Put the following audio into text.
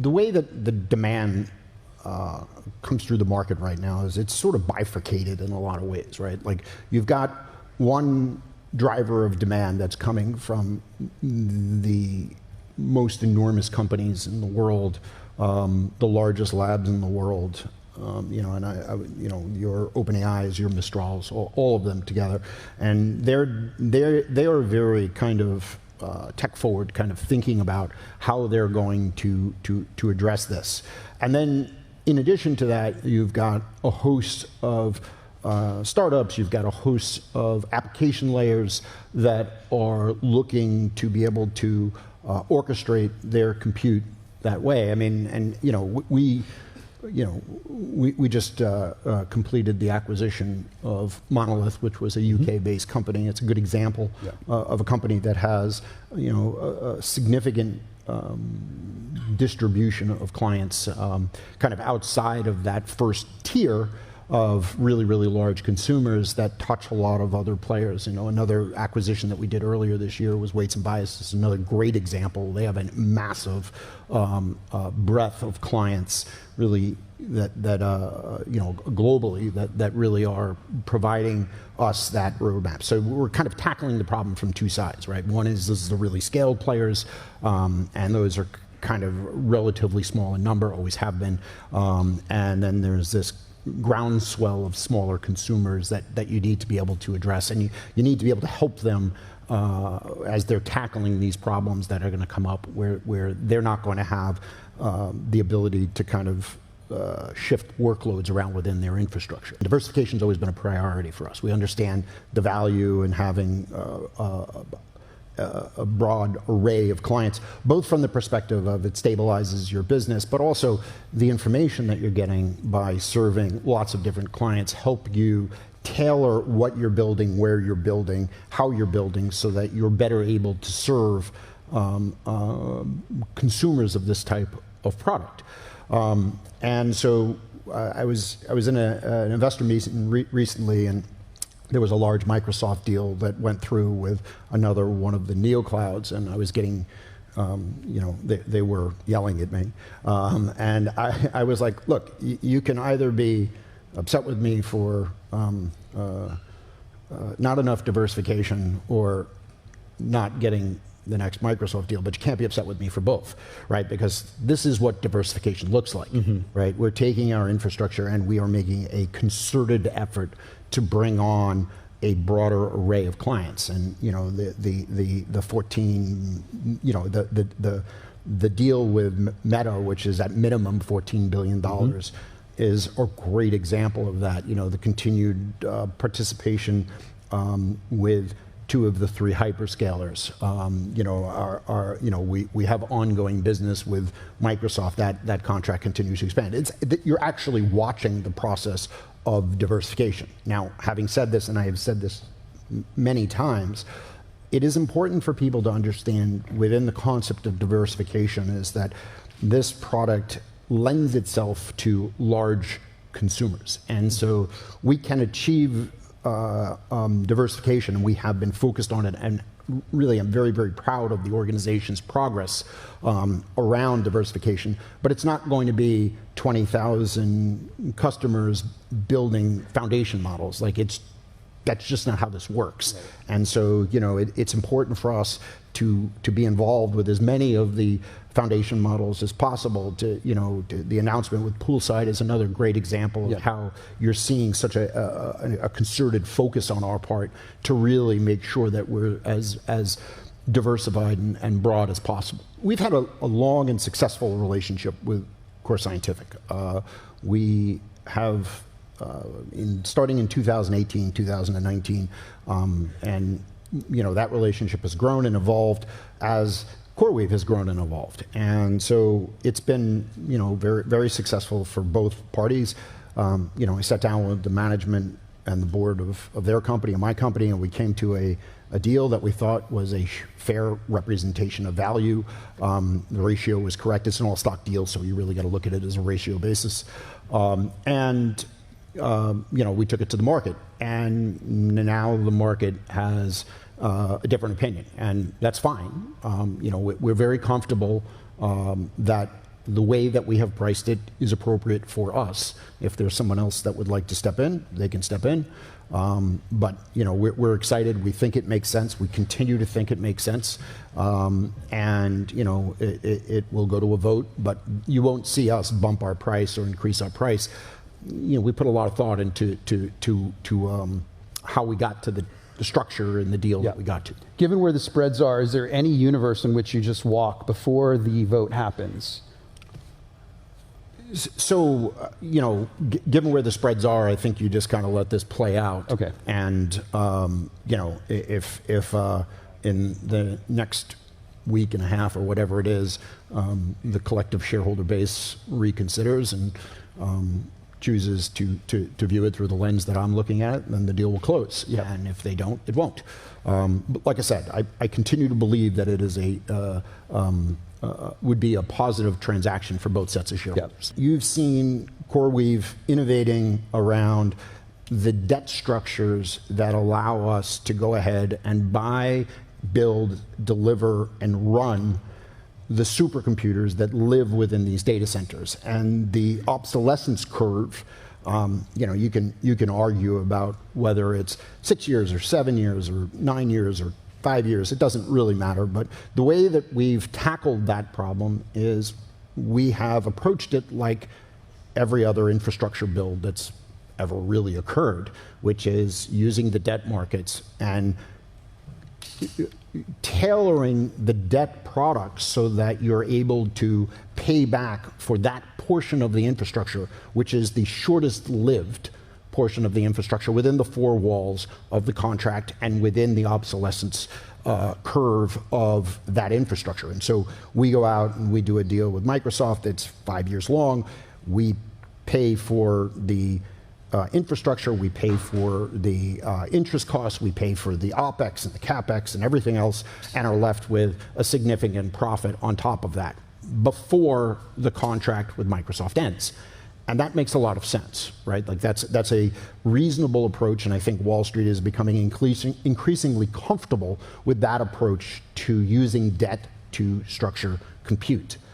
the way that the demand comes through the market right now is it's sort of bifurcated in a lot of ways, right? Like you've got one driver of demand that's coming from the most enormous companies in the world, the largest labs in the world, you know, and your OpenAIs, your Mistrals, all of them together, and they are very kind of tech forward, kind of thinking about how they're going to address this. And then in addition to that, you've got a host of startups, you've got a host of application layers that are looking to be able to orchestrate their compute that way. I mean, and you know, we just completed the acquisition of Monolith, which was a UK-based company. It's a good example of a company that has, you know, a significant distribution of clients, kind of outside of that first tier of really, really large consumers that touch a lot of other players. You know, another acquisition that we did earlier this year was Weights and Biases, another great example. They have a massive breadth of clients, really, that you know, globally, that really are providing us that roadmap. So we're kind of tackling the problem from two sides, right? One is this is the really scaled players, and those are kind of relatively small in number, always have been, and then there's this groundswell of smaller consumers that you need to be able to address, and you need to be able to help them as they're tackling these problems that are going to come up where they're not going to have the ability to kind of shift workloads around within their infrastructure. Diversification's always been a priority for us. We understand the value in having a broad array of clients, both from the perspective of it stabilizes your business, but also the information that you're getting by serving lots of different clients help you tailor what you're building, where you're building, how you're building, so that you're better able to serve consumers of this type of product. And so I was in an investor meeting recently, and there was a large Microsoft deal that went through with another one of the neoclouds, and I was getting, you know, they were yelling at me. And I was like, look, you can either be upset with me for not enough diversification or not getting the next Microsoft deal, but you can't be upset with me for both, right? Because this is what diversification looks like, right? We're taking our infrastructure and we are making a concerted effort to bring on a broader array of clients. And you know, the 14, you know, the deal with Meta, which is at minimum $14 billion, is a great example of that. You know, the continued participation with two of the three hyperscalers. You know, you know, we have ongoing business with Microsoft. That contract continues to expand. You're actually watching the process of diversification. Now, having said this, and I have said this many times, it is important for people to understand within the concept of diversification is that this product lends itself to large consumers. And so we can achieve diversification, and we have been focused on it, and really I'm very, very proud of the organization's progress around diversification, but it's not going to be 20,000 customers building foundation models. Like that's just not how this works. Right. And so, you know, it's important for us to be involved with as many of the foundation models as possible. To, you know, the announcement with Poolside is another great example of how you're seeing such a concerted focus on our part to really make sure that we're as diversified and broad as possible. We've had a long and successful relationship with Core Scientific. We have, starting in 2018, 2019, and you know, that relationship has grown and evolved as CoreWeave has grown and evolved. And so it's been, you know, very, very successful for both parties. You know, I sat down with the management and the board of their company and my company, and we came to a deal that we thought was a fair representation of value. The ratio was correct. It's an all-stock deal, so you really got to look at it as a ratio basis. And you know, we took it to the market, and now the market has a different opinion, and that's fine. You know, we're very comfortable that the way that we have priced it is appropriate for us. If there's someone else that would like to step in, they can step in. But we're excited. We think it makes sense. We continue to think it makes sense. And it will go to a vote, but you won't see us bump our price or increase our price. We put a lot of thought into how we got to the structure and the deal that we got to. Given where the spreads are, is there any universe in which you just walk before the vote happens? So, given where the spreads are, I think you just kind of let this play out. Okay. And, if in the next week and a half or whatever it is, the collective shareholder base reconsiders and chooses to view it through the lens that I'm looking at it, then the deal will close. Yep. And if they don't, it won't. But like I said, I continue to believe that it is would be a positive transaction for both sets of shareholders. Yep. You've seen CoreWeave innovating around the debt structures that allow us to go ahead and buy, build, deliver, and run the supercomputers that live within these data centers. And the obsolescence curve, you can argue about whether it's 6 years or 7 years or 9 years or 5 years, it doesn't really matter, but the way that we've tackled that problem is we have approached it like every other infrastructure build that's ever really occurred, which is using the debt markets and tailoring the debt products so that you're able to pay back for that portion of the infrastructure, which is the shortest lived portion of the infrastructure within the four walls of the contract and within the obsolescence curve of that infrastructure. And so we go out and we do a deal with Microsoft that's 5 years long. We pay for the infrastructure, we pay for the interest costs, we pay for the OPEX and the CAPEX and everything else, and are left with a significant profit on top of that before the contract with Microsoft ends. And that makes a lot of sense, right? Like that's a reasonable approach, and I think Wall Street is becoming increasingly comfortable with that approach to using debt to structure compute.